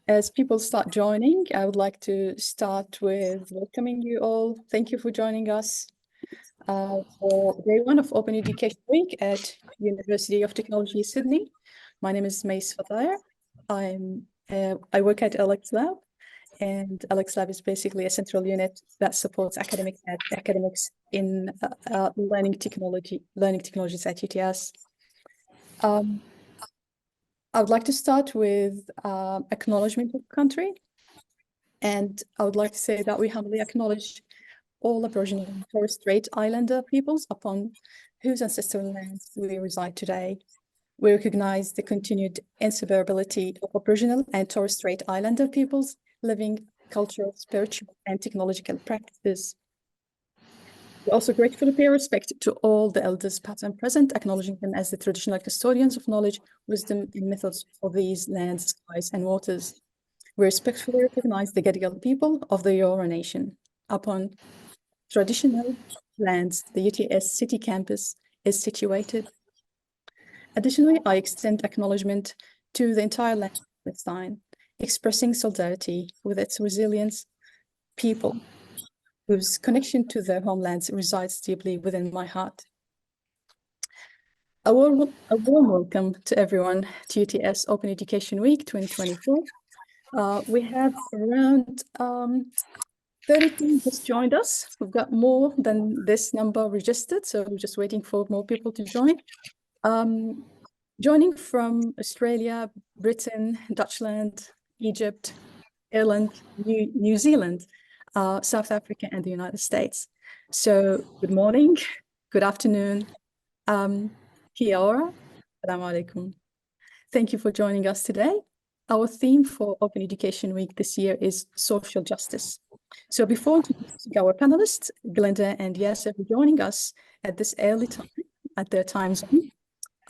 As people start joining, I would like to start with welcoming you all. Thank you for joining us for day one of Open Education Week at University of Technology, Sydney. My name is Mais Fatayer. I work at LX.lab, and LX.lab is basically a central unit that supports academics in learning technologies at UTS. I would like to start with acknowledgement of country. And I would like to say that we humbly acknowledge all Aboriginal and Torres Strait Islander peoples upon whose ancestral lands we reside today. We recognize the continued inseparability of Aboriginal and Torres Strait Islander peoples living cultural, spiritual, and technological practices. We also gratefully pay respect to all the elders past and present, acknowledging them as the traditional custodians of knowledge, wisdom, and methods of these lands, skies, and waters. We respectfully recognize the Gadigal people of the Eora Nation. Upon traditional lands, the UTS City Campus is situated. Additionally, I extend acknowledgement to the entire land of Palestine, expressing solidarity with its resilient people, whose connection to their homelands resides deeply within my heart. A warm welcome to everyone to UTS Open Education Week 2024. We have around 30 teams just joined us. We've got more than this number registered, so we're just waiting for more people to join. Joining from Australia, Britain, Dutchland, Egypt, Ireland, New Zealand, South Africa, and the United States. So good morning, good afternoon, kia ora, assalamu alaikum. Thank you for joining us today. Our theme for Open Education Week this year is social justice. So before introducing our panelists, Glenda and Yasser, for joining us at this early time, at their time zone,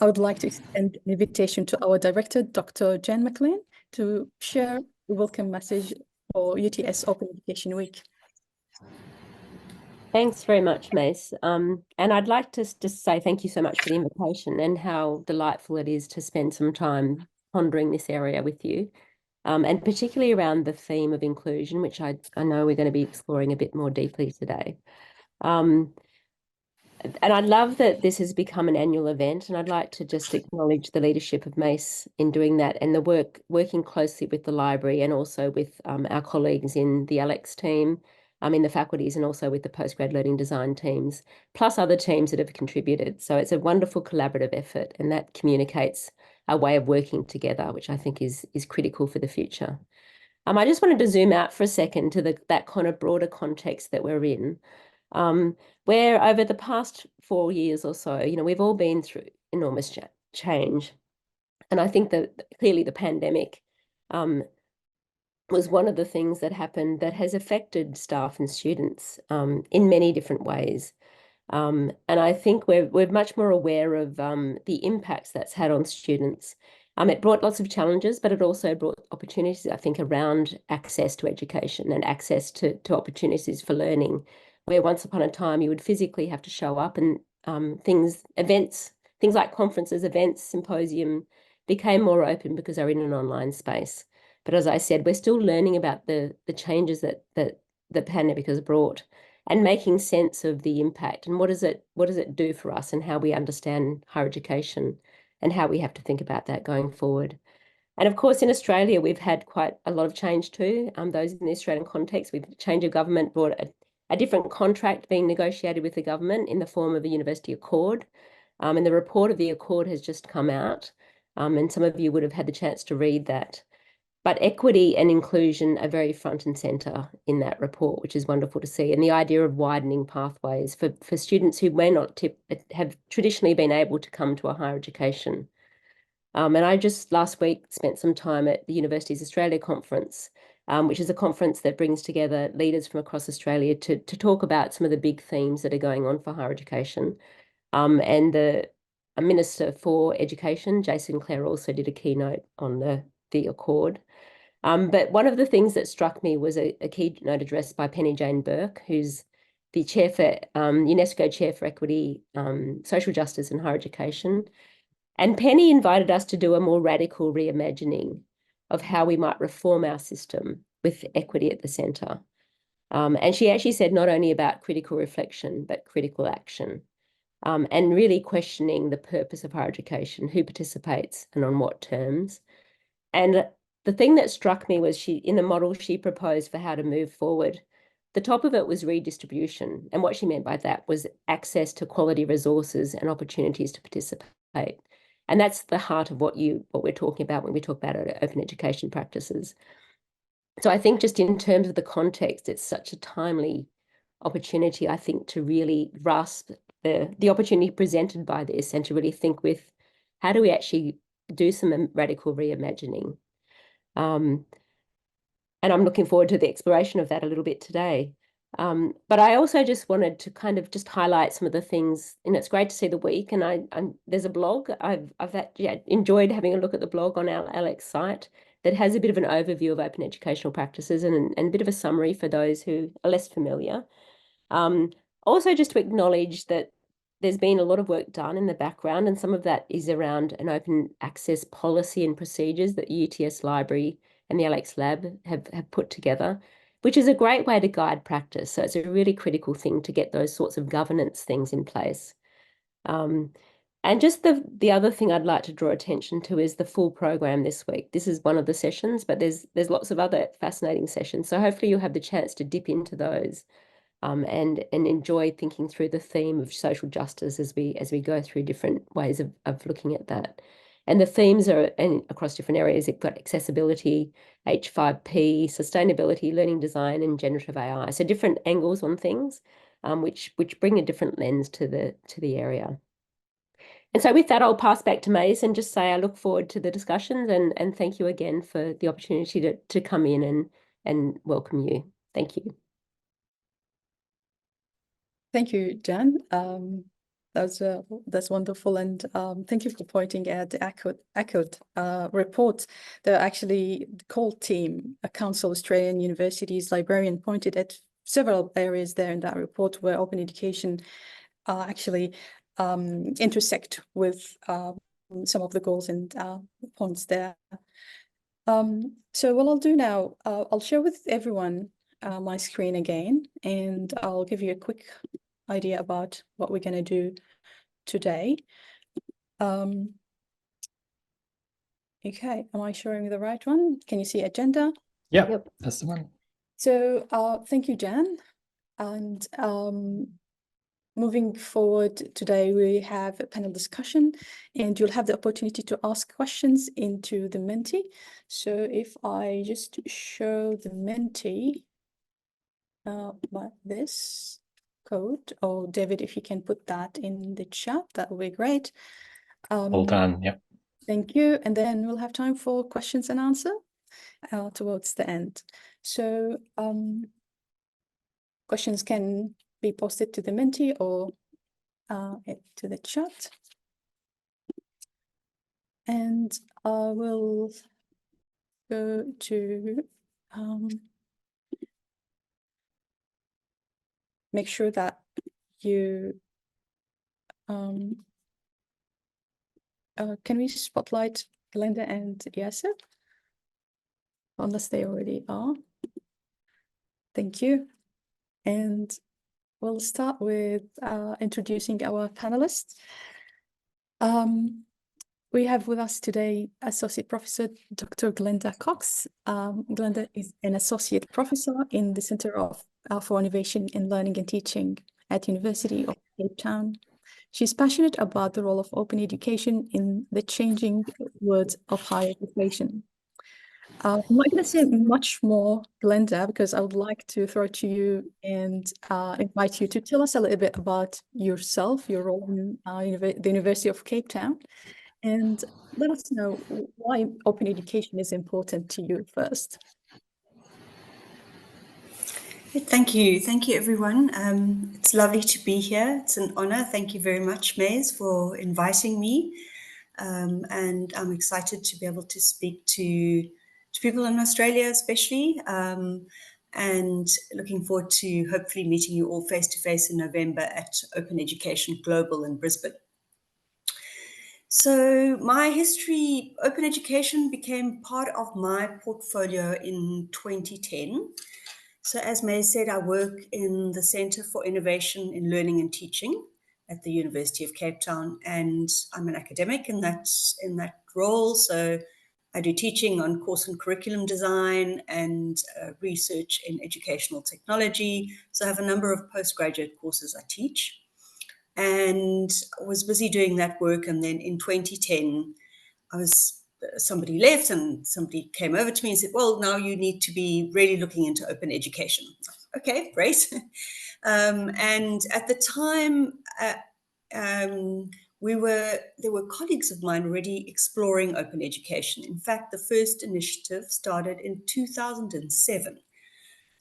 I would like to extend an invitation to our director, Dr. Jan McLean, to share a welcome message for UTS Open Education Week. Thanks very much, Mais. And I'd like to just say thank you so much for the invitation and how delightful it is to spend some time pondering this area with you, and particularly around the theme of inclusion, which I know we're going to be exploring a bit more deeply today. And I love that this has become an annual event, and I'd like to just acknowledge the leadership of Mais in doing that and the working closely with the library and also with our colleagues in the LX team, in the faculties, and also with the postgrad learning design teams, plus other teams that have contributed. So it's a wonderful collaborative effort, and that communicates a way of working together, which I think is critical for the future. I just wanted to zoom out for a second to that kind of broader context that we're in. Where over the past 4 years or so, we've all been through enormous change. And I think that clearly the pandemic was one of the things that happened that has affected staff and students in many different ways. And I think we're much more aware of the impacts that's had on students. It brought lots of challenges, but it also brought opportunities, I think, around access to education and access to opportunities for learning, where once upon a time you would physically have to show up, and things like conferences, events, symposium became more open because they're in an online space. But as I said, we're still learning about the changes that the pandemic has brought and making sense of the impact and what does it do for us and how we understand higher education and how we have to think about that going forward. And of course, in Australia, we've had quite a lot of change too. Those in the Australian context, we've change of government brought a different contract being negotiated with the government in the form of a university accord. And the report of the accord has just come out. And some of you would have had the chance to read that. But equity and inclusion are very front and centre in that report, which is wonderful to see. And the idea of widening pathways for students who may not have traditionally been able to come to a higher education. And I just last week spent some time at the Universities Australia conference, which is a conference that brings together leaders from across Australia to talk about some of the big themes that are going on for higher education. And the Minister for Education, Jason Clare, also did a keynote on the accord. But one of the things that struck me was a keynote address by Penny Jane Burke, who's the chair for UNESCO Chair for Equity, Social Justice and Higher Education. And Penny invited us to do a more radical reimagining of how we might reform our system with equity at the centre. And she actually said not only about critical reflection, but critical action, and really questioning the purpose of higher education, who participates and on what terms. And the thing that struck me was in the model she proposed for how to move forward, the top of it was redistribution. And what she meant by that was access to quality resources and opportunities to participate. And that's the heart of what we're talking about when we talk about open education practices. So I think just in terms of the context, it's such a timely opportunity, I think, to really grasp the opportunity presented by this and to really think with how do we actually do some radical reimagining. And I'm looking forward to the exploration of that a little bit today. But I also just wanted to kind of just highlight some of the things, and it's great to see the week. And there's a blog. I've enjoyed having a look at the blog on our LX site that has a bit of an overview of open educational practices and a bit of a summary for those who are less familiar. Also, just to acknowledge that there's been a lot of work done in the background, and some of that is around an open access policy and procedures that UTS Library and the LX.lab have put together, which is a great way to guide practice. So it's a really critical thing to get those sorts of governance things in place. And just the other thing I'd like to draw attention to is the full program this week. This is one of the sessions, but there's lots of other fascinating sessions. So hopefully you'll have the chance to dip into those. And enjoy thinking through the theme of social justice as we go through different ways of looking at that. And the themes are across different areas. You've got accessibility, H5P, sustainability, learning design, and generative AI. So different angles on things, which bring a different lens to the area. And so with that, I'll pass back to Mais and just say I look forward to the discussions and thank you again for the opportunity to come in and welcome you. Thank you. Thank you, Jan. That's wonderful, and thank you for pointing at the ACUD report. The CALL team, a Council of Australian Universities librarian, pointed at several areas there in that report where open education actually intersect with some of the goals and points there. So what I'll do now, I'll share with everyone my screen again, and I'll give you a quick idea about what we're going to do today. Okay, am I showing the right one? Can you see agenda? Yep, that's the one. So thank you, Jan. And moving forward today, we have a panel discussion, and you'll have the opportunity to ask questions into the Menti. So if I just show the Menti like this code, or David, if you can put that in the chat, that would be great. All done, yep. Thank you. And then we'll have time for questions and answer towards the end. So questions can be posted to the Menti or to the chat. And I will go to make sure that you can we spotlight Glenda and Yasser? Unless they already are. Thank you. And we'll start with introducing our panelists. We have with us today Associate Professor Dr. Glenda Cox. Glenda is an Associate Professor in the Center for Innovation in Learning and Teaching at University of Cape Town. She's passionate about the role of open education in the changing world of higher education. I'm not going to say much more, Glenda, because I would like to throw it to you and invite you to tell us a little bit about yourself, your role in the University of Cape Town, and let us know why open education is important to you first. Thank you. Thank you, everyone. It's lovely to be here. It's an honor. Thank you very much, Mais, for inviting me. And I'm excited to be able to speak to people in Australia, especially, and looking forward to hopefully meeting you all face-to-face in November at Open Education Global in Brisbane. So my history, open education became part of my portfolio in 2010. So as May said, I work in the Centre for Innovation in Learning and Teaching at the University of Cape Town, and I'm an academic in that role. So I do teaching on course and curriculum design and research in educational technology. So I have a number of postgraduate courses I teach, and I was busy doing that work. And then in 2010, somebody left and somebody came over to me and said, well, now you need to be really looking into open education. Okay, great. And at the time, there were colleagues of mine already exploring open education. In fact, the first initiative started in 2007.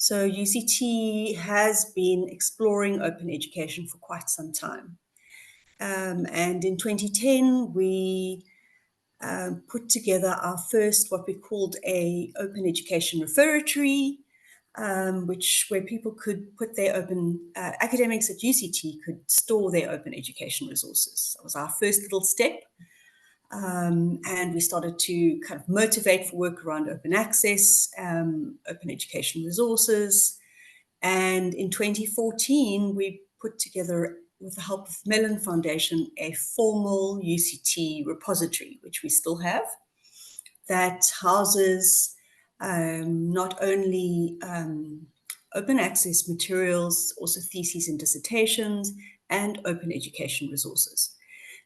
So UCT has been exploring open education for quite some time. And in 2010, we put together our first, what we called a open education repository, where people could put their academics at UCT could store their open education resources. That was our first little step. And we started to kind of motivate for work around open access, open education resources. And in 2014, we put together, with the help of McLean Foundation, a formal UCT repository, which we still have, that houses not only open access materials, also theses and dissertations, and open education resources.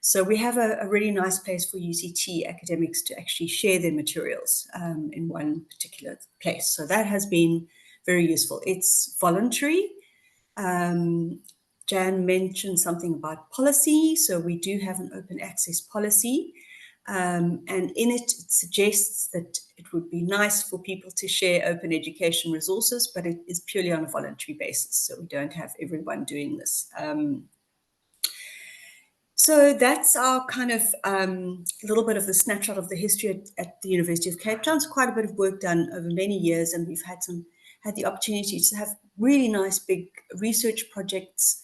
So we have a really nice place for UCT academics to actually share their materials in one particular place. So that has been very useful. It's voluntary. Jan mentioned something about policy. So we do have an open access policy. And in it suggests that it would be nice for people to share open education resources, but it is purely on a voluntary basis. So we don't have everyone doing this. So that's our kind of little bit of the snapshot of the history at the University of Cape Town. It's quite a bit of work done over many years, and we've had the opportunity to have really nice big research projects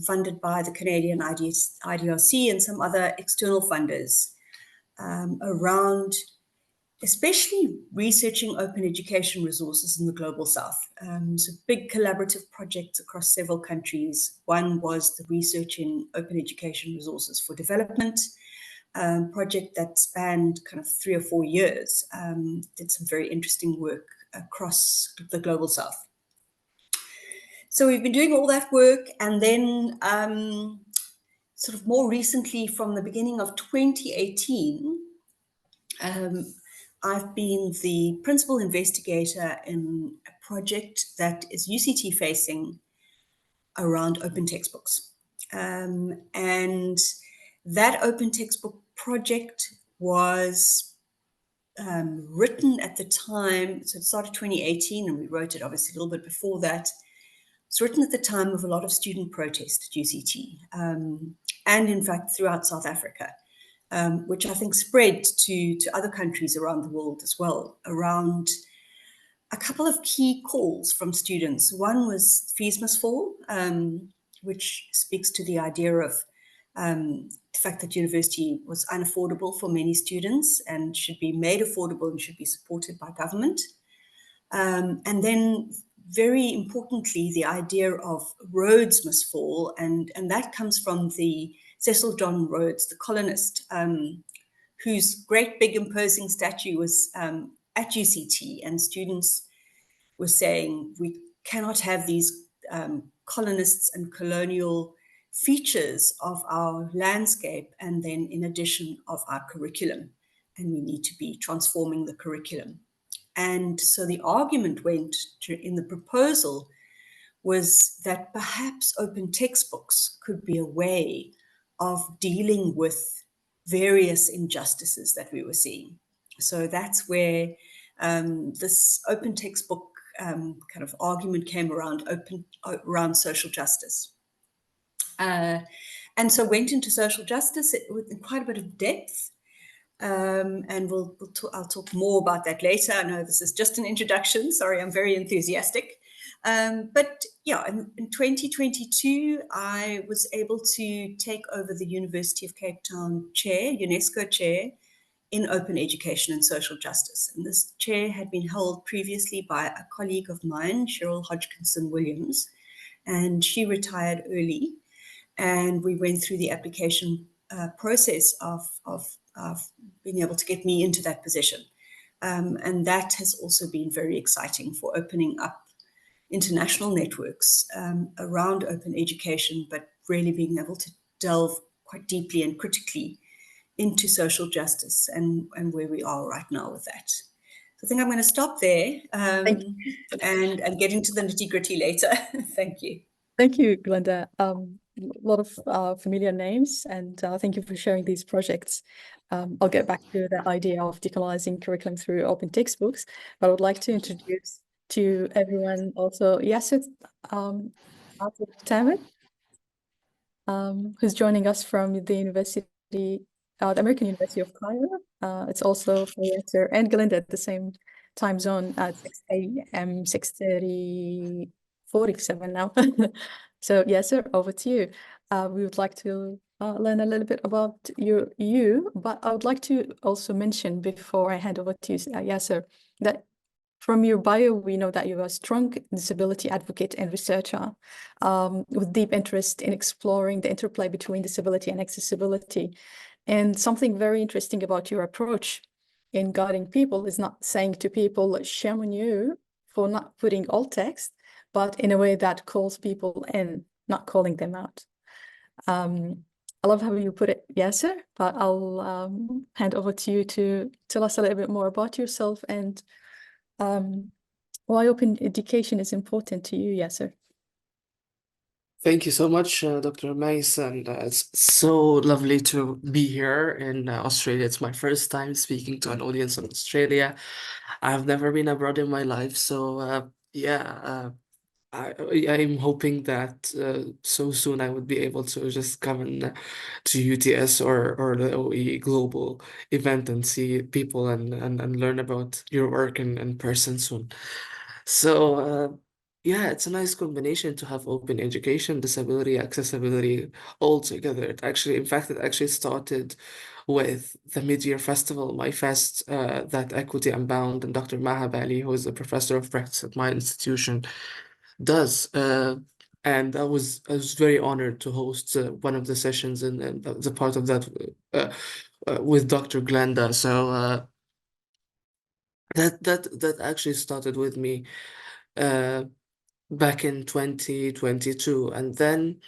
funded by the Canadian IDRC and some other external funders around especially researching open education resources in the Global South. So big collaborative projects across several countries. One was the research in open education resources for development, project that spanned kind of 3 or 4 years, did some very interesting work across the Global South. So we've been doing all that work, and then sort of more recently, from the beginning of 2018, I've been the principal investigator in a project that is UCT facing around open textbooks. And that open textbook project was written at the time, so it started 2018 and we wrote it obviously a little bit before that. It's written at the time of a lot of student protest at UCT, and in fact throughout South Africa. Which I think spread to other countries around the world as well, around a couple of key calls from students. One was fees must fall, which speaks to the idea of the fact that university was unaffordable for many students and should be made affordable and should be supported by government. And then very importantly, the idea of roads must fall, and that comes from the Cecil John Rhodes, the colonist, whose great big imposing statue was at UCT, and students were saying we cannot have these colonists and colonial features of our landscape and then in addition of our curriculum, and we need to be transforming the curriculum. And so the argument went in the proposal was that perhaps open textbooks could be a way of dealing with various injustices that we were seeing. So that's where this open textbook kind of argument came around social justice. And so went into social justice with quite a bit of depth. And I'll talk more about that later. I know this is just an introduction. Sorry, I'm very enthusiastic. But yeah, in 2022, I was able to take over the University of Cape Town chair, UNESCO chair, in open education and social justice. And this chair had been held previously by a colleague of mine, Cheryl Hodgkinson Williams, and she retired early. And we went through the application process of being able to get me into that position. And that has also been very exciting for opening up international networks around open education, but really being able to delve quite deeply and critically into social justice and where we are right now with that. So I think I'm going to stop there and get into the nitty-gritty later. Thank you. Thank you, Glenda. A lot of familiar names, and thank you for sharing these projects. I'll get back to the idea of decolonizing curriculum through open textbooks, but I would like to introduce to everyone also Yasser Tamer, who's joining us from the University, the American University of Cairo. It's also for Yasser and Glenda at the same time zone at 6 a.m., 6:47 now. So Yasser, over to you. We would like to learn a little bit about you, but I would like to also mention before I hand over to you, Yasser, that from your bio, we know that you're a strong disability advocate and researcher with deep interest in exploring the interplay between disability and accessibility. And something very interesting about your approach in guiding people is not saying to people, shame on you for not putting alt text, but in a way that calls people in, not calling them out. I love how you put it, Yasser, but I'll hand over to you to tell us a little bit more about yourself and why open education is important to you, Yasser. Thank you so much, Dr. Mais, and it's so lovely to be here in Australia. It's my first time speaking to an audience in Australia. I've never been abroad in my life, so I'm hoping that so soon I would be able to just come in to UTS or the OE Global event and see people and learn about your work in person soon. So yeah, it's a nice combination to have open education, disability, accessibility all together. In fact, it actually started with the mid-year festival, My Fest, that Equity Unbound and Dr. Maha Bali, who is a professor of practice at my institution, does. And I was very honored to host one of the sessions and the part of that with Dr. Glenda. So that actually started with me back in 2022, and then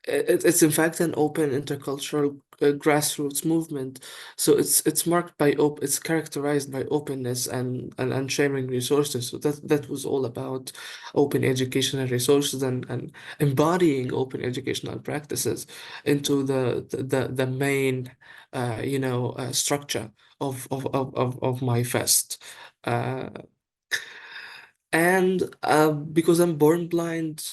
it's in fact an open intercultural grassroots movement. So it's marked by it's characterized by openness and sharing resources. So that was all about open educational resources and embodying open educational practices into the main structure of my fest. And because I'm born blind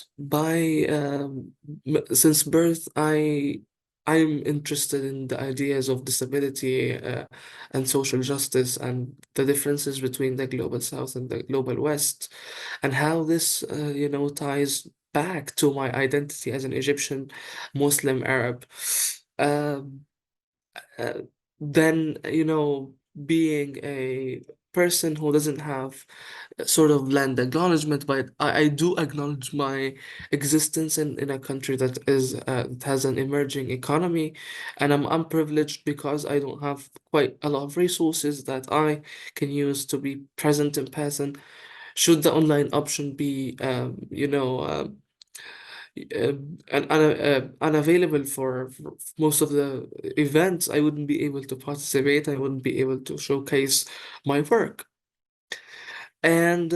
since birth, I'm interested in the ideas of disability and social justice and the differences between the global South and the global West, and how this ties back to my identity as an Egyptian Muslim Arab. Then being a person who doesn't have sort of land acknowledgement, but I do acknowledge my existence in a country that has an emerging economy, and I'm unprivileged because I don't have quite a lot of resources that I can use to be present in person. Should the online option be unavailable for most of the events, I wouldn't be able to participate. I wouldn't be able to showcase my work. And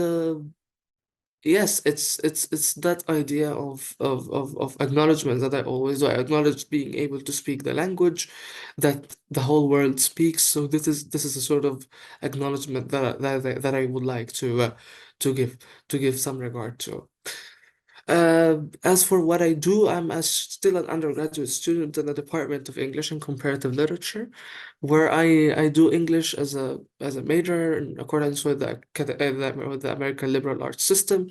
yes, it's that idea of acknowledgement that I always do. I acknowledge being able to speak the language that the whole world speaks. So this is a sort of acknowledgement that I would like to give some regard to. As for what I do, I'm still an undergraduate student in the Department of English and Comparative Literature, where I do English as a major in accordance with the American liberal arts system,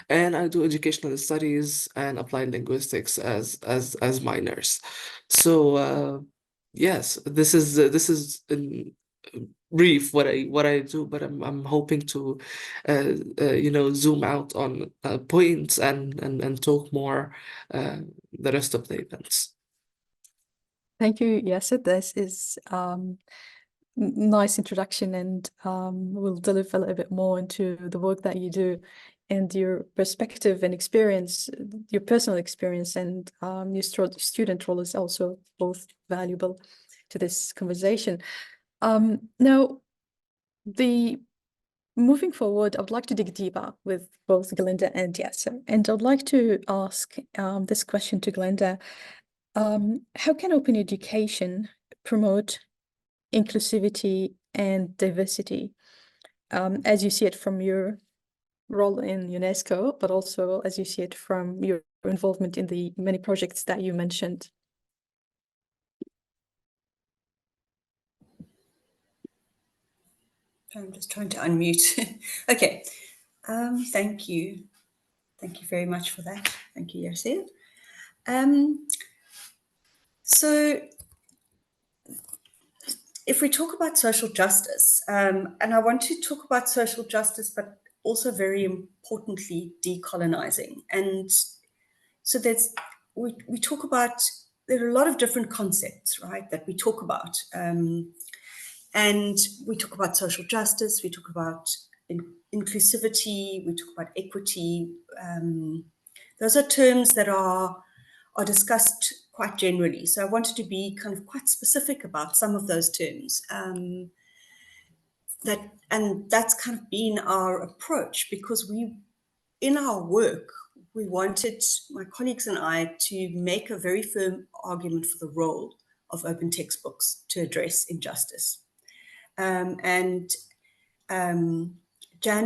and I do educational studies and applied linguistics as minors. So yes, this is in brief what I do, but I'm hoping to zoom out on points and talk more the rest of the events. Thank you, Yasser. This is nice introduction, and we'll delve a little bit more into the work that you do and your perspective and experience, your personal experience, and your student role is also both valuable to this conversation. Now, moving forward, I would like to dig deeper with both Glenda and Yasser, and I'd like to ask this question to Glenda. How can open education promote inclusivity and diversity, as you see it from your role in UNESCO, but also as you see it from your involvement in the many projects that you mentioned? I'm just trying to unmute. Okay. Thank you. Thank you very much for that. Thank you, Yasser. So if we talk about social justice, and I want to talk about social justice, but also very importantly, decolonizing. And so we talk about, there are a lot of different concepts, right, that we talk about. And we talk about social justice, we talk about inclusivity, we talk about equity. Those are terms that are discussed quite generally. So I wanted to be kind of quite specific about some of those terms. And that's kind of been our approach, because in our work, we wanted, my colleagues and I, to make a very firm argument for the role of open textbooks to address injustice. Jan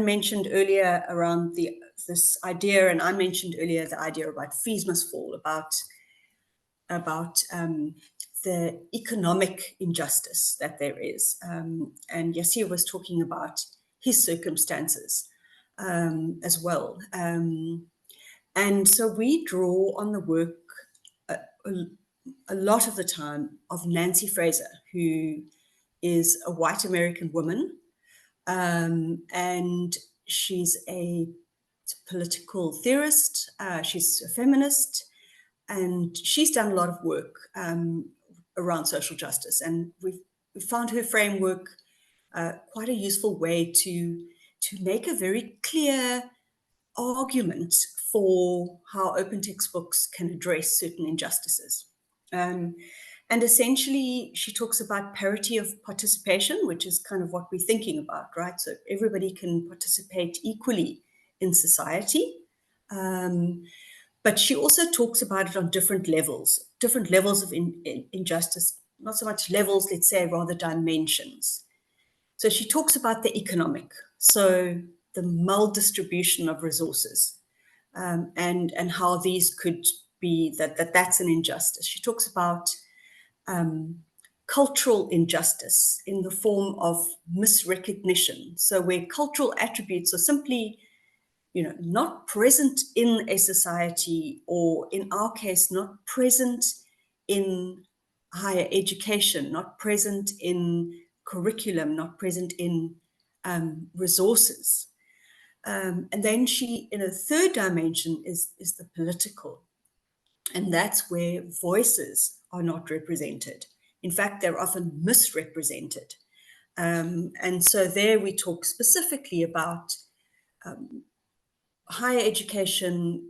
mentioned earlier around this idea, and I mentioned earlier the idea about fees must fall, about the economic injustice that there is. And Yasser was talking about his circumstances as well. And so we draw on the work a lot of the time of Nancy Fraser, who is a white American woman, and she's a political theorist, she's a feminist, and she's done a lot of work around social justice. And we found her framework quite a useful way to make a very clear argument for how open textbooks can address certain injustices. And essentially, she talks about parity of participation, which is kind of what we're thinking about, right? So everybody can participate equally in society. But she also talks about it on different levels of injustice, not so much levels, let's say, rather dimensions. So she talks about the economic, so the maldistribution of resources, and how these could be, that's an injustice. She talks about cultural injustice in the form of misrecognition. So where cultural attributes are simply, not present in a society, or in our case, not present in higher education, not present in curriculum, not present in resources. And then she, in a third dimension, is the political. And that's where voices are not represented. In fact, they're often misrepresented. And so there we talk specifically about higher education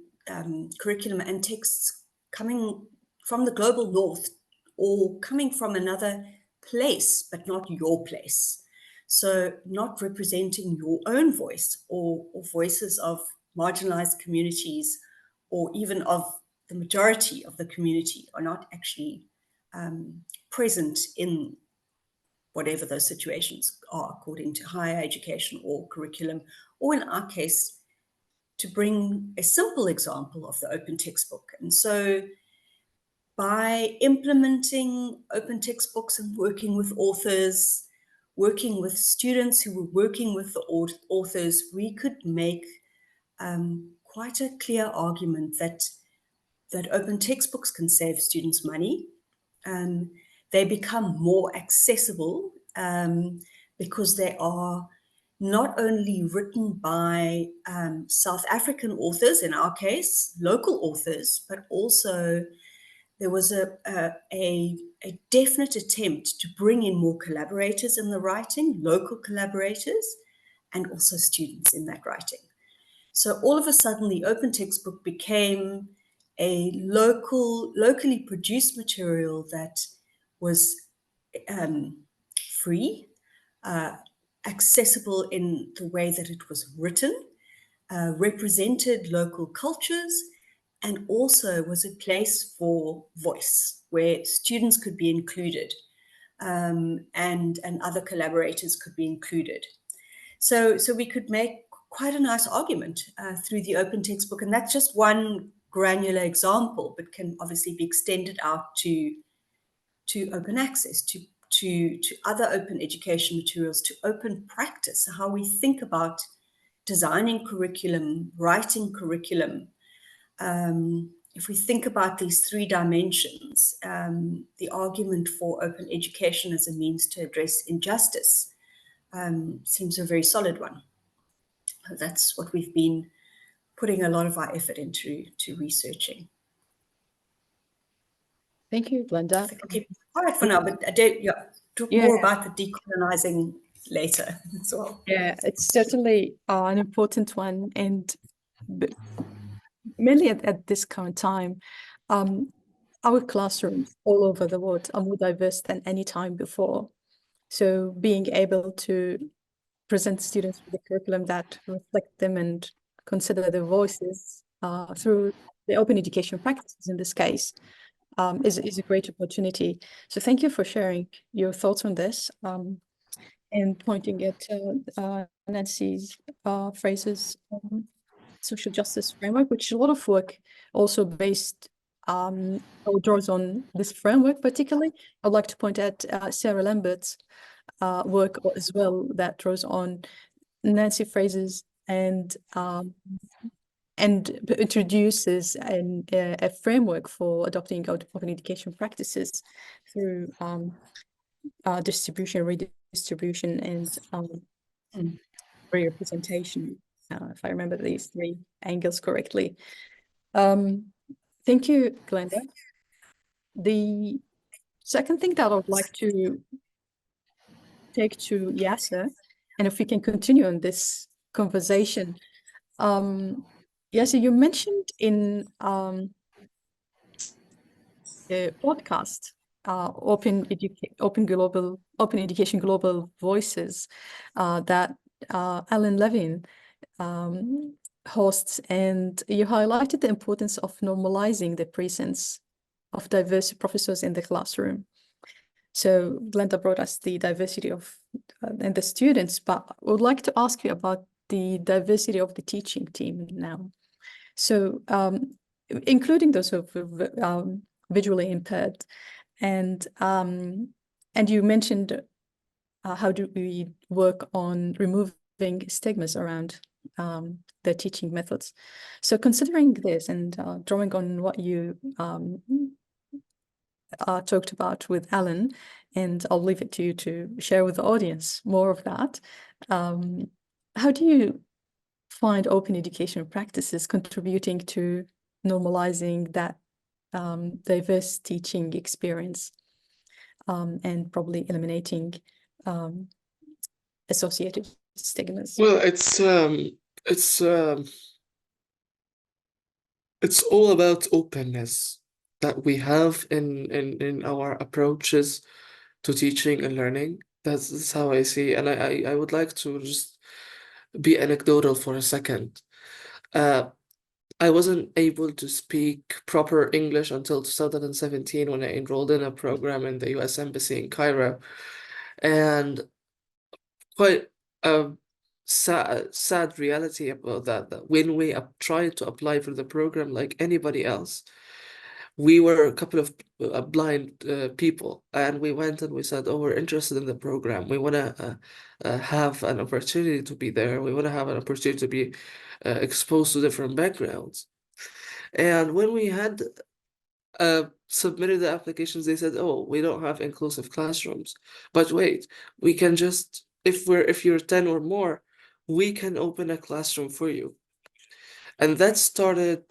curriculum and texts coming from the global north, or coming from another place, but not your place. So not representing your own voice, or voices of marginalized communities, or even of the majority of the community, are not actually present in whatever those situations are, according to higher education or curriculum, or in our case, to bring a simple example of the open textbook. And so by implementing open textbooks and working with authors, working with students who were working with the authors, we could make quite a clear argument that open textbooks can save students money. They become more accessible because they are not only written by South African authors, in our case, local authors, but also there was a definite attempt to bring in more collaborators in the writing, local collaborators, and also students in that writing. So all of a sudden, the open textbook became a locally produced material that was free, accessible in the way that it was written, represented local cultures, and also was a place for voice where students could be included and other collaborators could be included. So we could make quite a nice argument through the open textbook, and that's just one granular example, but can obviously be extended out to open access, to other open education materials, to open practice, how we think about designing curriculum, writing curriculum. If we think about these three dimensions, the argument for open education as a means to address injustice seems a very solid one. That's what we've been putting a lot of our effort into researching. Thank you, Glenda. I'll keep it quiet for now, but I do talk more about the decolonizing later as well. Yeah, it's certainly an important one, and mainly at this current time, our classrooms all over the world are more diverse than any time before. So being able to present students with a curriculum that reflect them and consider their voices through the open education practices in this case is a great opportunity. So thank you for sharing your thoughts on this and pointing at Nancy Fraser's social justice framework, which a lot of work also based or draws on this framework particularly. I'd like to point at Sarah Lambert's work as well that draws on Nancy Fraser's and introduces a framework for adopting open education practices through distribution, redistribution, and representation, if I remember these three angles correctly. Thank you, Glenda. The second thing that I would like to take to Yasser, and if we can continue on this conversation. Yasser, you mentioned in the podcast, Open Education Global Voices, that Alan Levin hosts, and you highlighted the importance of normalizing the presence of diverse professors in the classroom. So Glenda brought us the diversity of and the students, but I would like to ask you about the diversity of the teaching team now. So including those who are visually impaired, and you mentioned how do we work on removing stigmas around their teaching methods. So considering this and drawing on what you talked about with Alan, and I'll leave it to you to share with the audience more of that. How do you find open education practices contributing to normalizing that diverse teaching experience and probably eliminating associated stigmas? Well, it's all about openness that we have in our approaches to teaching and learning. That's how I see, and I would like to just be anecdotal for a second. I wasn't able to speak proper English until 2017 when I enrolled in a program in the US Embassy in Cairo, and quite sad reality about that when we tried to apply for the program like anybody else, we were a couple of blind people, and we went and we said, oh, we're interested in the program. We want to have an opportunity to be there. We want to have an opportunity to be exposed to different backgrounds. And when we had submitted the applications, they said, oh, we don't have inclusive classrooms. But wait, we can just, if you're 10 or more, we can open a classroom for you. And that started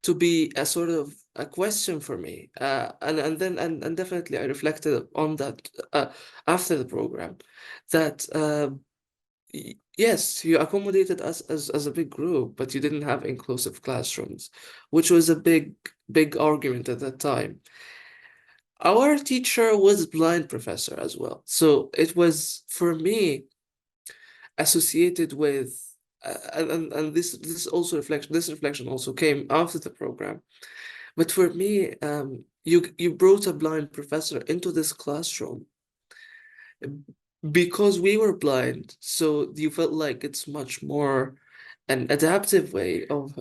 to be a sort of a question for me. And definitely I reflected on that after the program, that yes, you accommodated us as a big group, but you didn't have inclusive classrooms, which was a big argument at that time. Our teacher was blind professor as well, so it was for me associated with and this also reflection also came after the program. But for me, you brought a blind professor into this classroom because we were blind, so you felt like it's much more an adaptive way of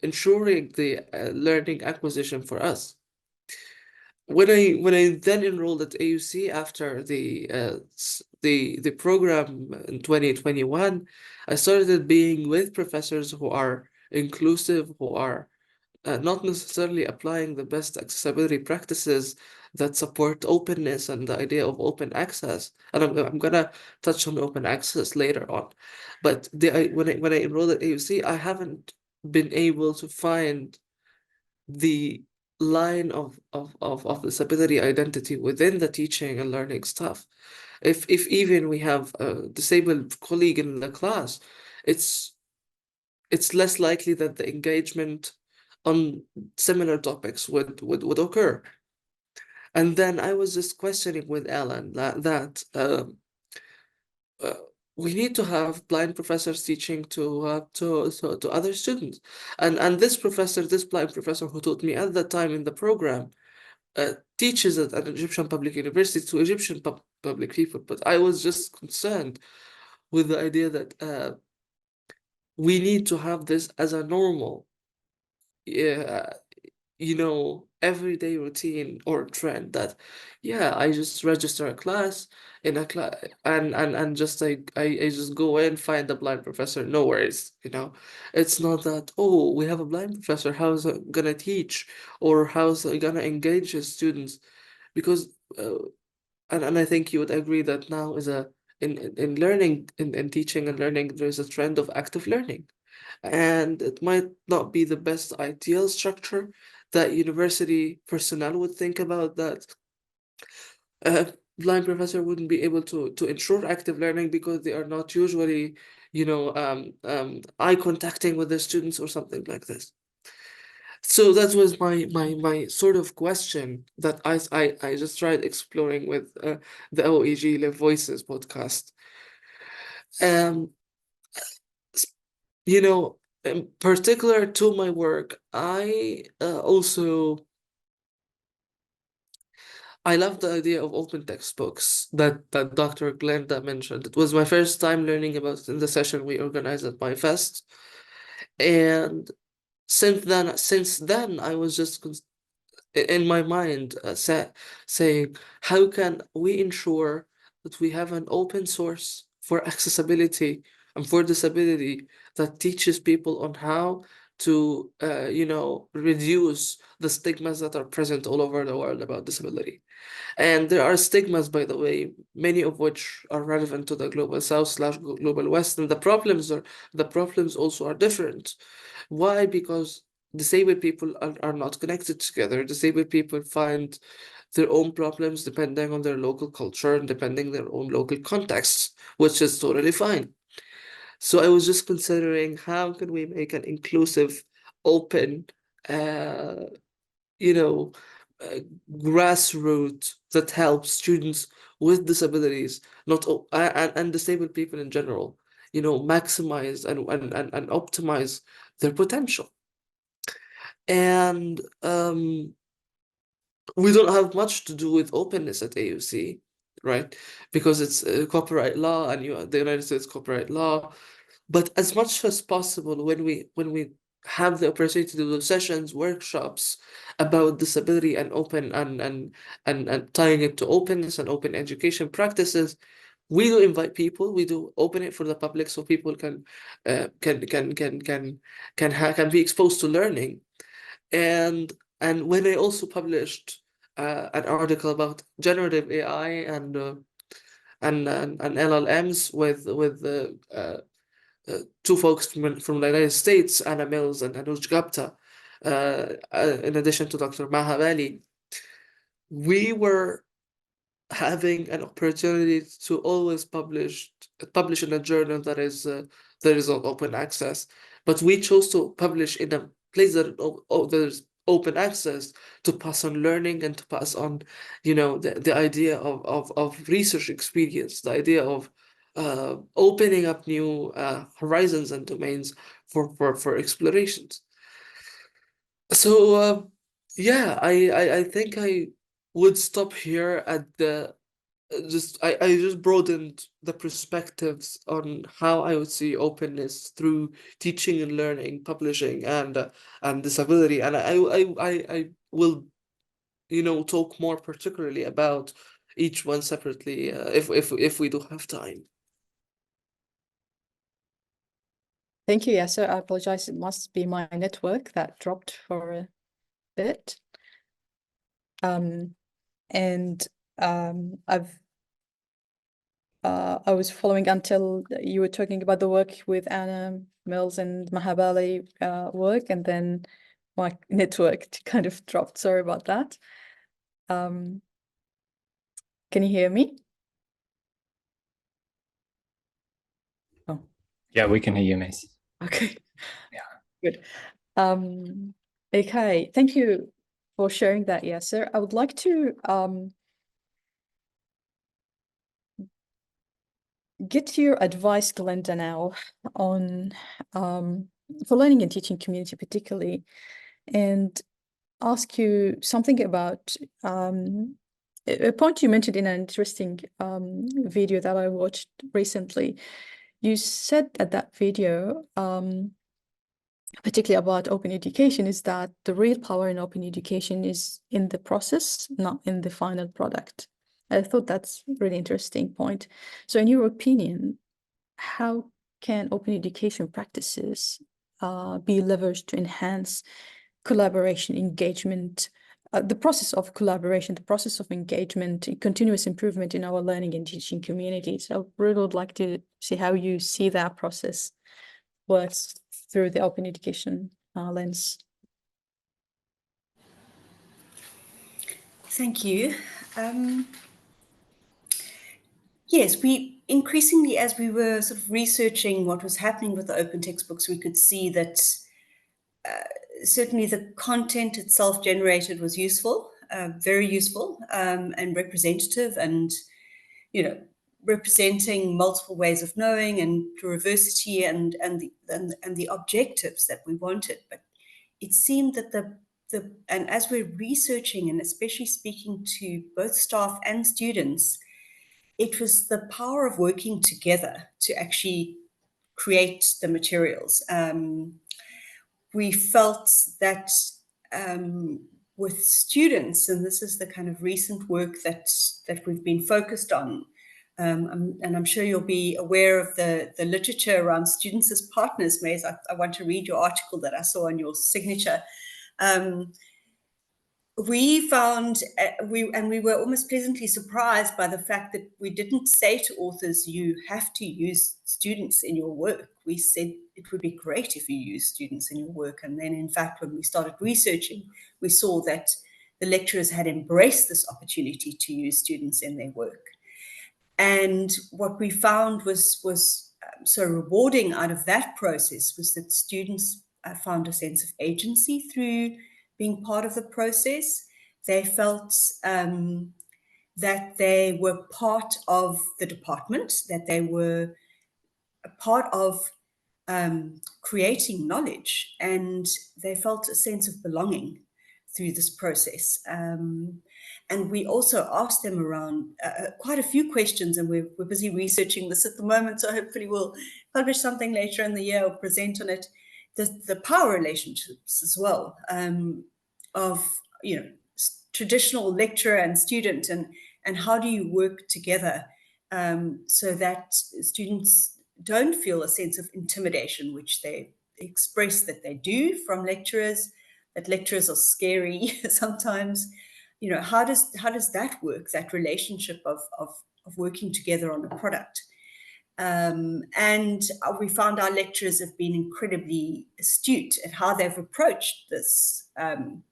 ensuring the learning acquisition for us. When I then enrolled at AUC after the program in 2021, I started being with professors who are inclusive, who are not necessarily applying the best accessibility practices that support openness and the idea of open access. And I'm gonna touch on open access later on. But when I enrolled at AUC, I haven't been able to find the line of disability identity within the teaching and learning stuff. If even we have a disabled colleague in the class, it's less likely that the engagement on similar topics would occur. And then I was just questioning with Alan that we need to have blind professors teaching to other students, and this blind professor who taught me at that time in the program teaches at an Egyptian public university to Egyptian public people. But I was just concerned with the idea that we need to have this as a normal, everyday routine or trend, that I just register a class in a class and just like I just go in, find a blind professor, no worries. It's not that, oh, we have a blind professor, how's it gonna teach, or how's it gonna engage his students? Because and I think you would agree that now is in learning, in teaching and learning, there's a trend of active learning. And it might not be the best ideal structure that university personnel would think about, that a blind professor wouldn't be able to ensure active learning because they are not usually, eye contacting with their students or something like this. So that was my sort of question that I just tried exploring with the OEG Live Voices podcast. In particular to my work, I love the idea of open textbooks that Dr. Glenda mentioned. It was my first time learning about it in the session we organized at my fest. And since then, I was just in my mind saying, how can we ensure that we have an open source for accessibility and for disability that teaches people on how to reduce the stigmas that are present all over the world about disability. And there are stigmas, by the way, many of which are relevant to the global south/global west, and the problems also are different. Why? Because disabled people are not connected together. Disabled people find their own problems depending on their local culture and depending their own local contexts, which is totally fine. So I was just considering, how can we make an inclusive, open, grassroots that helps students with disabilities, and disabled people in general, maximize and optimize their potential. And we don't have much to do with openness at AUC. right? Because it's copyright law, and the United States copyright law. But as much as possible, when we have the opportunity to do sessions, workshops about disability and open and tying it to openness and open education practices, we do invite people. We do open it for the public so people can be exposed to learning. And when I also published an article about generative AI and LLMs with two folks from the United States, Anna Mills and Anuj Gupta, in addition to Dr. Mahabali, we were having an opportunity to always publish in a journal that is on open access, but we chose to publish in a place that there's open access to pass on learning and to pass on, the idea of research experience, the idea of opening up new horizons and domains for explorations. So yeah, I think I would stop here at the I just broadened the perspectives on how I would see openness through teaching and learning, publishing, and disability, and I will talk more particularly about each one separately if we do have time. Thank you, Yasser. I apologize. It must be my network that dropped for a bit. I was following until you were talking about the work with Anna Mills and Mahabali work, and then my network kind of dropped. Sorry about that. Can you hear me? Oh, Yeah, we can hear you, Mais. okay. Yeah. Good. Okay, thank you for sharing that, Yasser. I would like to get your advice, Glenda, now on for learning and teaching community particularly, and ask you something about a point you mentioned in an interesting video that I watched recently. You said at that video, particularly about open education, is that the real power in open education is in the process, not in the final product. I thought that's a really interesting point. So in your opinion, how can open education practices be leveraged to enhance collaboration, engagement, the process of collaboration, the process of engagement, continuous improvement in our learning and teaching communities? I really would like to see how you see that process works through the open education lens. Thank you. Yes, we increasingly, as we were sort of researching what was happening with the open textbooks, we could see that certainly the content itself generated was useful, very useful, and representative, and representing multiple ways of knowing and diversity and the objectives that we wanted. But it seemed that and as we're researching and especially speaking to both staff and students, it was the power of working together to actually create the materials. We felt that with students, and this is the kind of recent work that we've been focused on, and I'm sure you'll be aware of the literature around students as partners, Mais. I want to read your article that I saw on your signature. We found, we were almost pleasantly surprised by the fact that we didn't say to authors, you have to use students in your work. We said it would be great if you use students in your work. And then, in fact, when we started researching, we saw that the lecturers had embraced this opportunity to use students in their work. And what we found was so rewarding out of that process was that students found a sense of agency through being part of the process. They felt that they were part of the department, that they were a part of creating knowledge, and they felt a sense of belonging through this process. And we also asked them around quite a few questions, and we're busy researching this at the moment, so hopefully we'll publish something later in the year or present on it. The power relationships as well, of, you know, traditional lecturer and student, and how do you work together so that students don't feel a sense of intimidation, which they express that they do from lecturers, that lecturers are scary sometimes. You know, how does that work, that relationship of working together on a product? And we found our lecturers have been incredibly astute at how they've approached this kind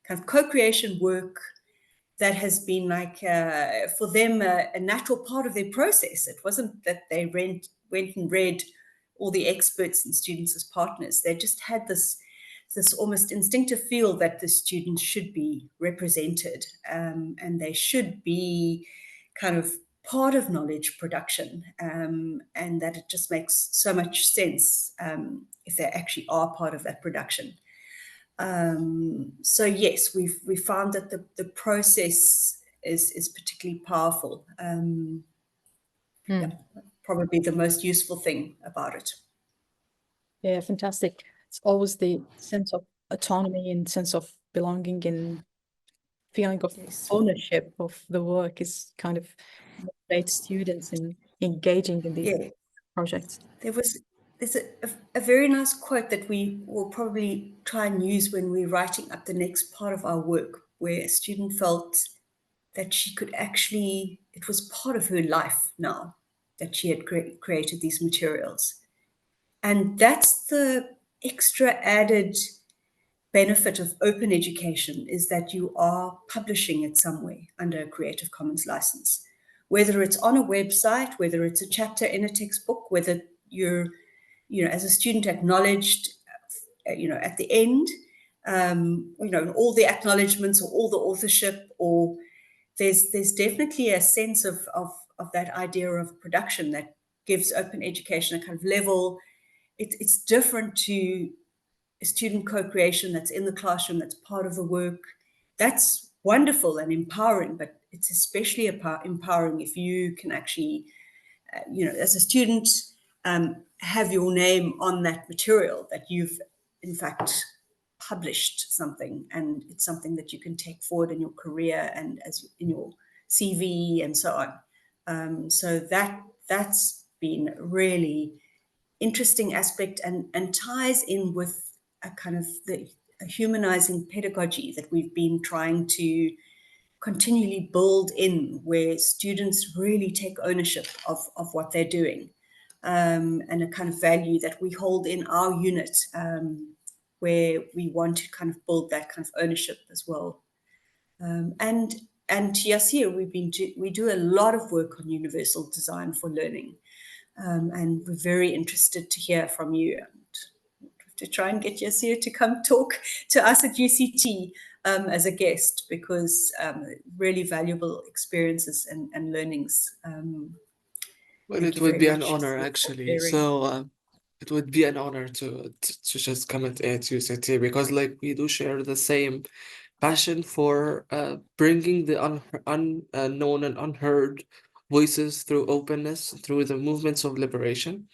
of co-creation work that has been like, for them, a natural part of their process. It wasn't that they went and read all the experts and students as partners. They just had this almost instinctive feel that the students should be represented, and they should be kind of part of knowledge production, and that it just makes so much sense if they actually are part of that production. So yes, we found that the process is particularly powerful. Yeah, probably the most useful thing about it. Yeah, fantastic. It's always the sense of autonomy and sense of belonging and feeling of ownership of the work is kind of motivates students in engaging in these projects. There's a very nice quote that we will probably try and use when we're writing up the next part of our work, where a student felt that she could actually, it was part of her life now that she had created these materials. And that's the extra added benefit of open education, is that you are publishing it somewhere under a Creative Commons license. Whether it's on a website, whether it's a chapter in a textbook, whether you're, you know, as a student acknowledged, you know, at the end, you know, all the acknowledgements or all the authorship, or there's definitely a sense of that idea of production that gives open education a kind of level. It's different to student co-creation that's in the classroom, that's part of the work. That's wonderful and empowering, but it's especially empowering if you can actually, you know, as a student, have your name on that material, that you've in fact published something, and it's something that you can take forward in your career and as in your CV and so on. So that's been really interesting aspect, and ties in with a kind of the humanizing pedagogy that we've been trying to continually build in, where students really take ownership of what they're doing, and a kind of value that we hold in our unit, where we want to kind of build that kind of ownership as well. And Yasser, we do a lot of work on universal design for learning. And we're very interested to hear from you, and to try and get Yasser to come talk to us at UCT as a guest, because really valuable experiences and learnings. Well, it would be an honor, actually. So it would be an honor to just come at UCT, because like we do share the same passion for bringing the unknown and unheard voices through openness, through the movements of liberation.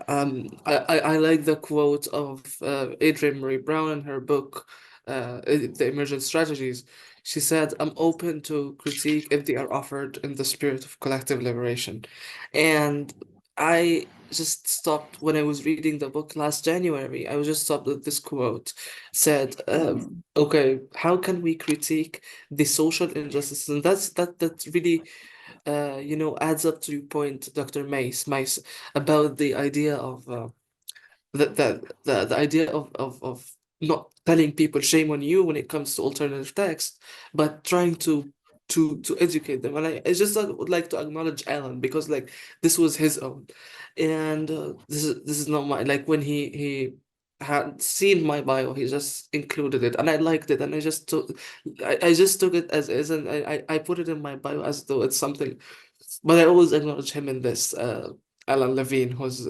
I like the quote of Adrienne Marie Brown in her book, The Emergent Strategies. She said, "I'm open to critique if they are offered in the spirit of collective liberation." And I just stopped when I was reading the book last January. I was just stopped at this quote. Said, okay, how can we critique the social injustices? And that really you know, adds up to your point, Dr. Mais, about the idea of the idea of not telling people shame on you when it comes to alternative text, but trying to educate them. And I just would like to acknowledge Alan, because like this was his own, and this is not my, like when he had seen my bio, he just included it, and I liked it, and I just took it as is, and I put it in my bio as though it's something, but I always acknowledge him in this. Alan Levine, who's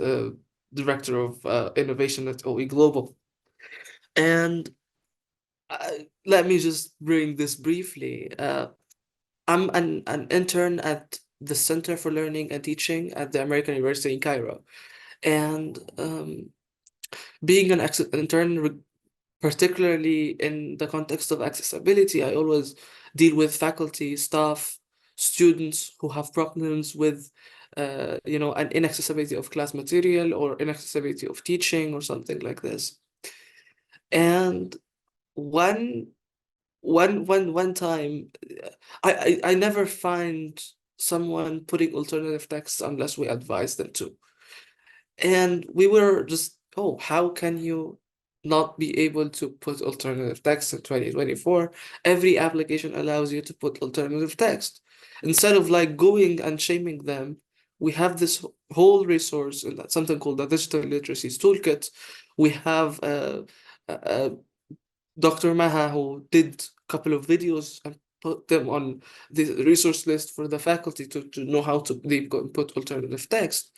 director of innovation at OE Global, and let me just bring this briefly. I'm an intern at the Center for Learning and Teaching at the American University in Cairo. And being an intern, particularly in the context of accessibility, I always deal with faculty, staff, students who have problems with, an inaccessibility of class material or inaccessibility of teaching or something like this. And one time, I never find someone putting alternative texts unless we advise them to. And we were just, oh, how can you not be able to put alternative text in 2024? Every application allows you to put alternative text. Instead of like going and shaming them, we have this whole resource, and that's something called the Digital Literacies Toolkit. We have Dr. Maha, who did a couple of videos and put them on the resource list for the faculty to know how to put alternative text.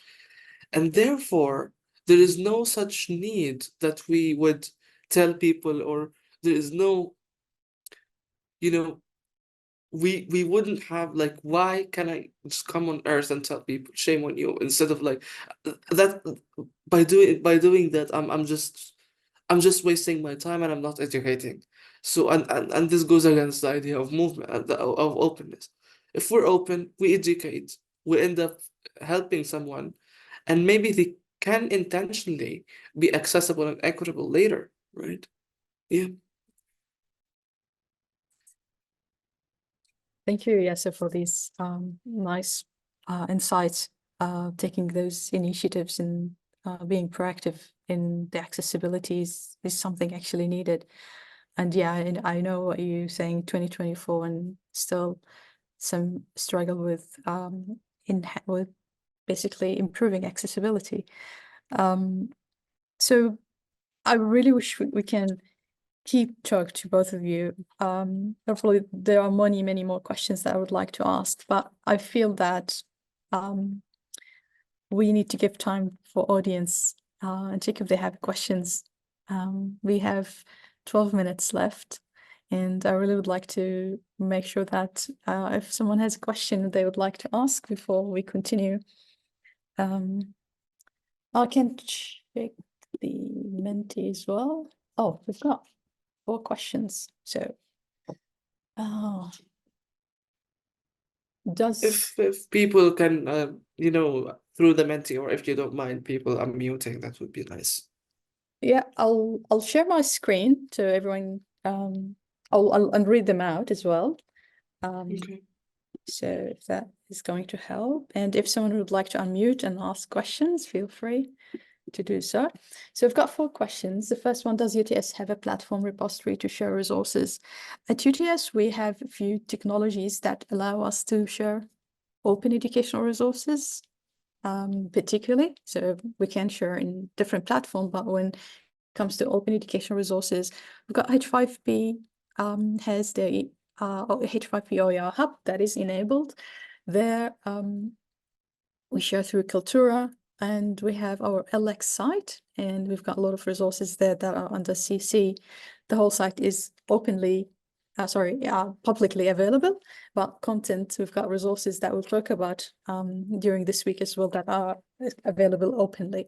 And therefore, there is no such need that we would tell people, or there is no, we wouldn't have like, why can I just come on earth and tell people shame on you, instead of like that. By doing that, I'm just wasting my time and I'm not educating. So and this goes against the idea of movement and of openness. If we're open, we educate, we end up helping someone, and maybe they can intentionally be accessible and equitable later, right? Yeah. Thank you, Yasser, for these nice insights, taking those initiatives and being proactive in the accessibilities is something actually needed. And yeah, I know what you're saying, 2024, and still some struggle with with basically improving accessibility. So I really wish we can keep talk to both of you. Hopefully there are many more questions that I would like to ask, but I feel that we need to give time for audience and check if they have questions. We have 12 minutes left, and I really would like to make sure that if someone has a question they would like to ask before we continue. I can check the Menti as well. Oh, we've got 4 questions. So, If people can, through the Menti, or if you don't mind people unmuting, that would be nice. Yeah, I'll share my screen so everyone. I'll read them out as well. Okay. So if that is going to help, and if someone would like to unmute and ask questions, feel free to do so. So we've got 4 questions. The first one, does UTS have a platform repository to share resources? At UTS, we have a few technologies that allow us to share open educational resources, particularly. So we can share in different platforms, but when it comes to open educational resources, we've got H5P has the H5P OER hub that is enabled. There we share through Kaltura, and we have our LX site, and we've got a lot of resources there that are under CC. The whole site is publicly available, but content, we've got resources that we'll talk about during this week as well that are available openly.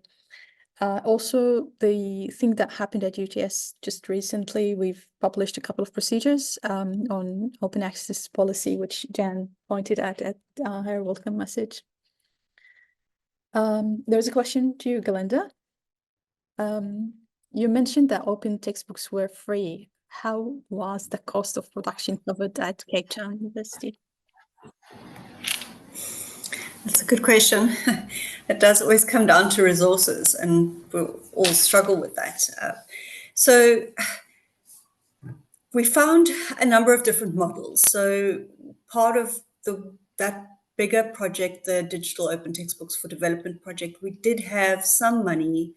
Also, the thing that happened at UTS just recently, we've published a couple of procedures on open access policy, which Jan pointed at her welcome message. There's a question to you, Glenda. You mentioned that open textbooks were free. How was the cost of production covered at Cape Town University? That's a good question. It does always come down to resources, and we'll all struggle with that. So we found a number of different models. So part of that bigger project, the Digital Open Textbooks for Development project, we did have some money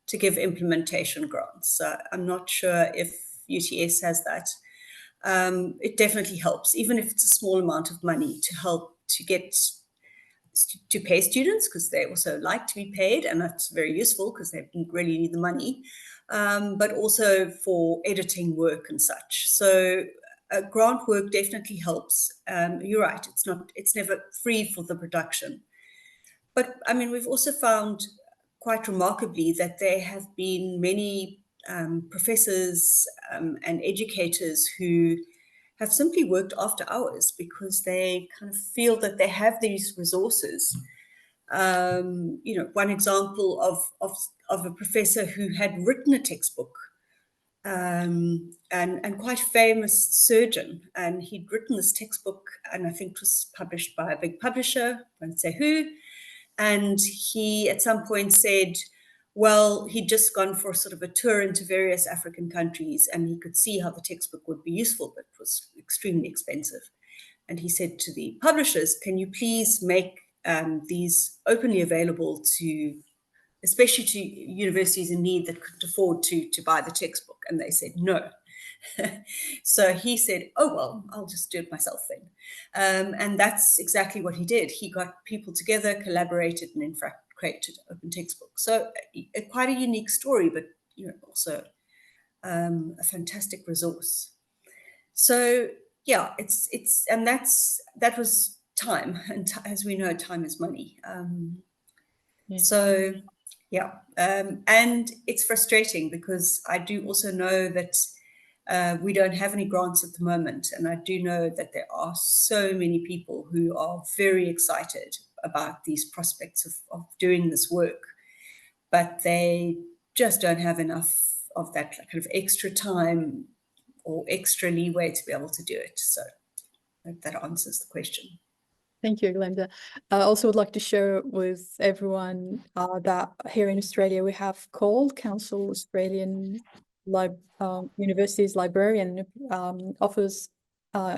to give implementation grants. I'm not sure if UTS has that. It definitely helps, even if it's a small amount of money, to help to pay students, because they also like to be paid, and that's very useful because they really need the money. but also for editing work and such. So grant work definitely helps. You're right, it's never free for the production. But I mean, we've also found quite remarkably that there have been many professors and educators who have simply worked after hours because they kind of feel that they have these resources. One example of a professor who had written a textbook, and quite famous surgeon, and he'd written this textbook, and I think it was published by a big publisher, I won't say who, and he at some point said, well, he'd just gone for sort of a tour into various African countries, and he could see how the textbook would be useful, but it was extremely expensive. And he said to the publishers, can you please make these openly available to, especially to universities in need that couldn't afford to buy the textbook? And they said no. So he said, oh, well, I'll just do it myself then. And that's exactly what he did. He got people together, collaborated, and in fact created an open textbook. So quite a unique story, but also a fantastic resource. So yeah, and that was time, and as we know, time is money. So yeah, and it's frustrating because I do also know that we don't have any grants at the moment, and I do know that there are so many people who are very excited about these prospects of doing this work, but they just don't have enough of that kind of extra time or extra leeway to be able to do it. So I hope that answers the question. Thank you, Glenda. I also would like to share with everyone that here in Australia, we have called Council Australian Universities Librarian offers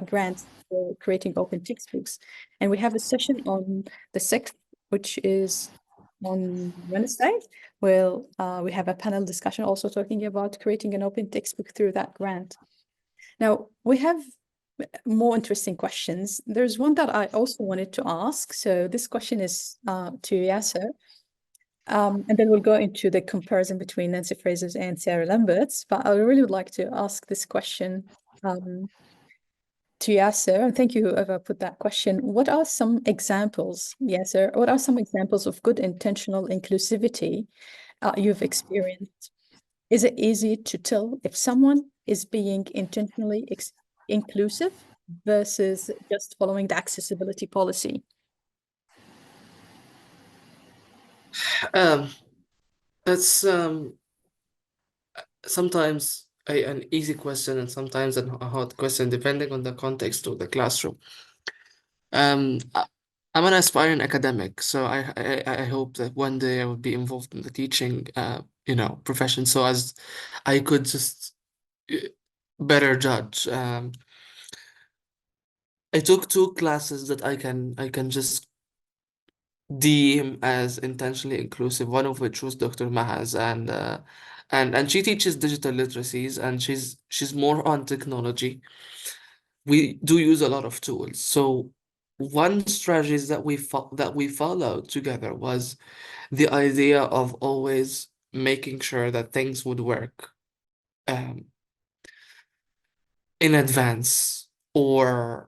grants for creating open textbooks. And we have a session on the 6th, which is on Wednesday. Where we have a panel discussion also talking about creating an open textbook through that grant. Now, we have more interesting questions. There's one that I also wanted to ask. So this question is to Yasser. And then we'll go into the comparison between Nancy Fraser's and Sarah Lambert's. But I really would like to ask this question to Yasser. And thank you, whoever put that question. What are some examples, Yasser, what are some examples of good intentional inclusivity you've experienced? Is it easy to tell if someone is being intentionally inclusive versus just following the accessibility policy? That's sometimes an easy question and sometimes a hard question, depending on the context of the classroom. I'm an aspiring academic, so I hope that one day I will be involved in the teaching, profession, so as I could just better judge. I took 2 classes that I can just deem as intentionally inclusive, one of which was Dr. Maha's, and she teaches digital literacies, and she's more on technology. We do use a lot of tools. So one strategies that we followed together was the idea of always making sure that things would work in advance, or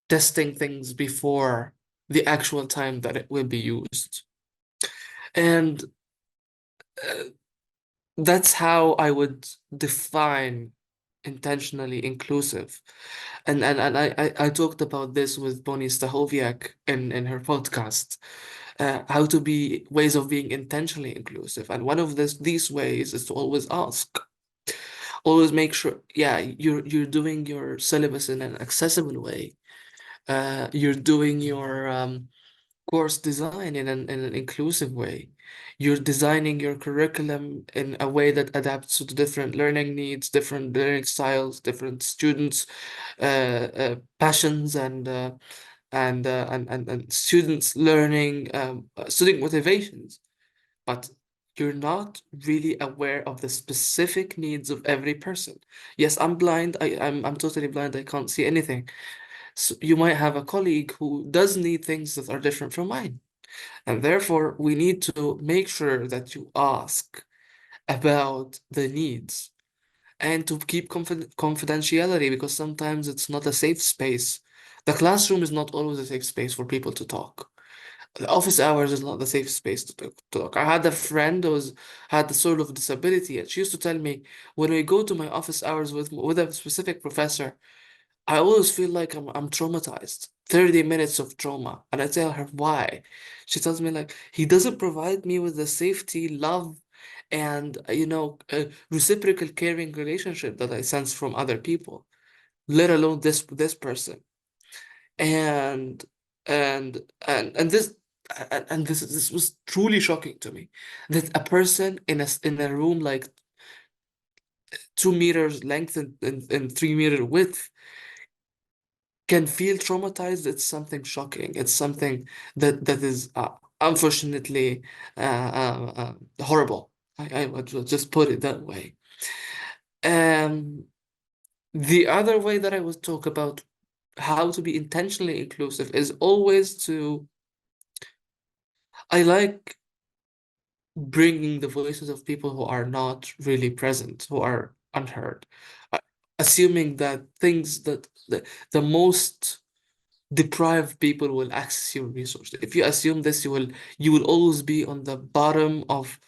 testing things before the actual time that it will be used. And that's how I would define intentionally inclusive. And I talked about this with Bonnie Stahoviak in her podcast, how to be ways of being intentionally inclusive. And one of these ways is to always ask. Always make sure, yeah, you're doing your syllabus in an accessible way. You're doing your course design in an inclusive way. You're designing your curriculum in a way that adapts to the different learning needs, different learning styles, different students' passions, and students' learning, student motivations. But you're not really aware of the specific needs of every person. Yes, I'm blind. I'm totally blind. I can't see anything. So you might have a colleague who does need things that are different from mine. And therefore, we need to make sure that you ask about the needs and to keep confidentiality, because sometimes it's not a safe space. The classroom is not always a safe space for people to talk. The office hours is not the safe space to talk. I had a friend who had a sort of disability, and she used to tell me, when we go to my office hours with a specific professor, I always feel like I'm traumatized. 30 minutes of trauma. And I tell her why. She tells me like he doesn't provide me with the safety, love, and a reciprocal caring relationship that I sense from other people, let alone this person. And and this was truly shocking to me, that a person in a room like 2 meters length and 3 meter width can feel traumatized. It's something shocking. It's something that is unfortunately horrible. I would just put it that way. Um, the other way that I would talk about how to be intentionally inclusive is always I like bringing the voices of people who are not really present, who are unheard, uh, assuming that things that the most deprived people will access your resources. If you assume this, you will always be on the bottom of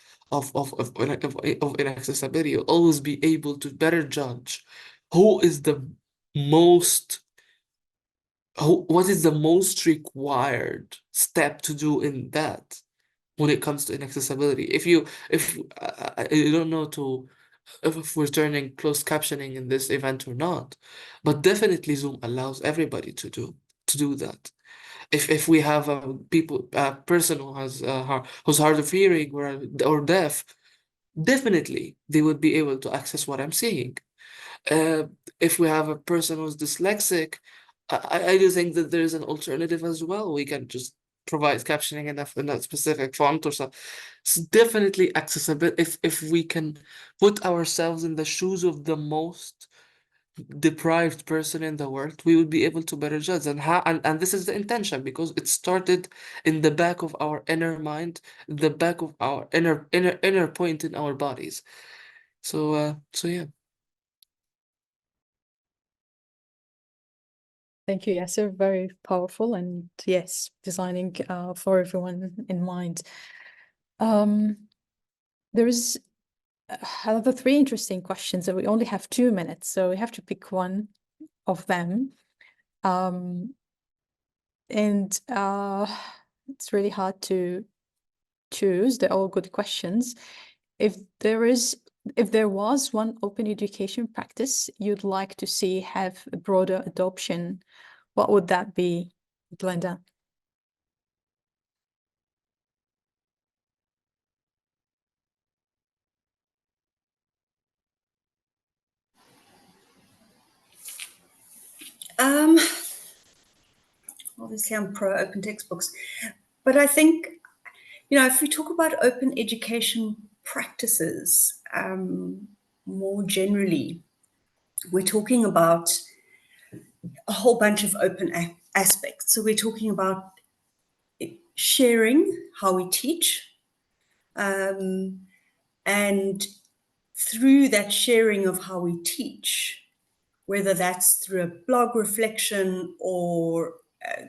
inaccessibility. You'll always be able to better judge who is the most what is the most required step to do in that when it comes to inaccessibility. If I don't know to if we're turning closed captioning in this event or not, but definitely Zoom allows everybody to do that. If we have a person who has who's hard of hearing or deaf, definitely they would be able to access what I'm saying. Uh, if we have a person who's dyslexic, I do think that there's an alternative as well. We can just provide captioning in a specific font or something. It's definitely accessible. If we can put ourselves in the shoes of the most deprived person in the world, we would be able to better judge. And this is the intention, because it started in the back of our inner mind, the back of our inner point in our bodies. So yeah. Thank you, Yasser. Very powerful, and yes, designing for everyone in mind. There is another three interesting questions, and we only have 2 minutes, so we have to pick one of them. And it's really hard to choose. They're all good questions. If there was one open education practice you'd like to see have a broader adoption, what would that be, Glenda? Obviously, I'm pro open textbooks, but I think, if we talk about open education practices, more generally, we're talking about a whole bunch of open aspects. So we're talking about sharing how we teach, and through that sharing of how we teach, whether that's through a blog reflection or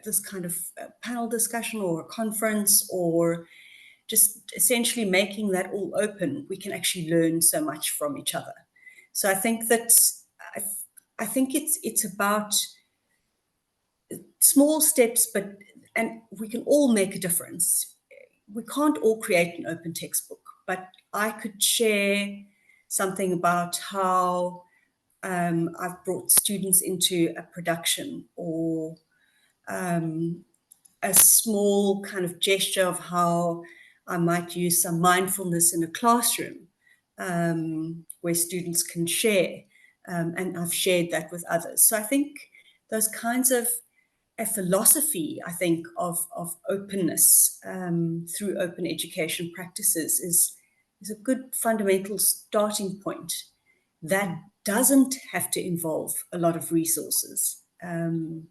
this kind of panel discussion or a conference, or just essentially making that all open, we can actually learn so much from each other. So I think that I think it's about small steps, and we can all make a difference. We can't all create an open textbook, but I could share something about how I've brought students into a production, or a small kind of gesture of how I might use some mindfulness in a classroom, where students can share. And I've shared that with others. So I think those kinds of a philosophy, I think, of openness through open education practices is a good fundamental starting point that doesn't have to involve a lot of resources, and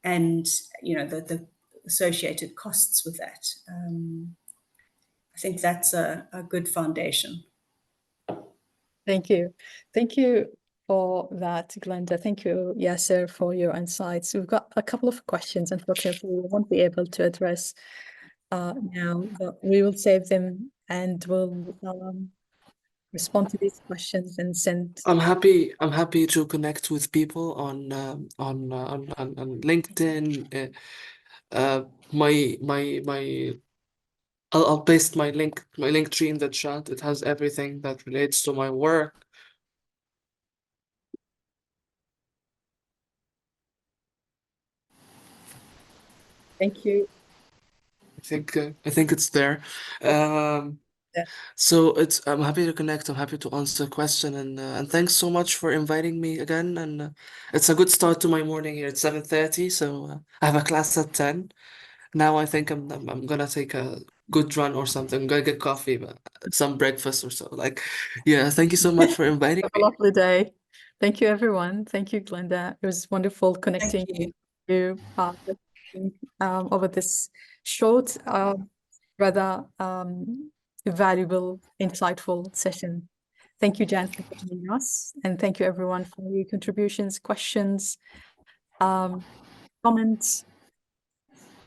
the associated costs with that. I think that's a good foundation. Thank you. Thank you for that, Glenda. Thank you, Yasser, for your insights. We've got a couple of questions. Unfortunately, we won't be able to address now, but we will save them and we'll respond to these questions and send. I'm happy to connect with people on LinkedIn. My I'll paste my link tree in the chat. It has everything that relates to my work. Thank you. I think it's there. Yeah. So I'm happy to connect. I'm happy to answer a question, and thanks so much for inviting me again. And it's a good start to my morning here at 7:30. So I have a class at 10. Now I think I'm gonna take a good run or something. I'm gonna get coffee, but some breakfast or so. Like, yeah. Thank you so much for inviting Have a me. lovely day. Thank you, everyone. Thank you, Glenda. It was wonderful connecting Thank you. you over this short, rather valuable, insightful session. Thank you, Jan, for joining us, and thank you, everyone, for your contributions, questions, comments.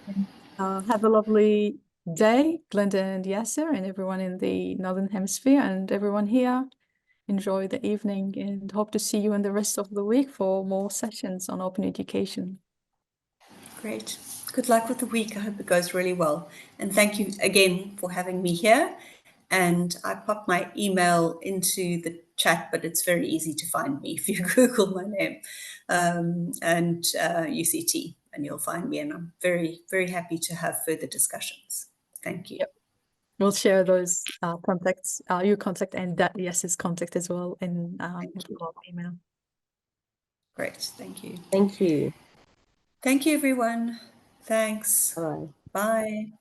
And, have a lovely day, Glenda and Yasser, and everyone in the Northern Hemisphere, and everyone here. Enjoy the evening and hope to see you in the rest of the week for more sessions on open education. Great. Good luck with the week. I hope it goes really well. And thank you again for having me here. And I popped my email into the chat, but it's very easy to find me if you Google my name and UCT, and you'll find me. And I'm very, very happy to have further discussions. Thank you. Yep. We'll share those contacts, your contact and that Yes's contact as well in our email. Great. Thank you. Thank you. Thank you, everyone. Thanks. Bye. Bye.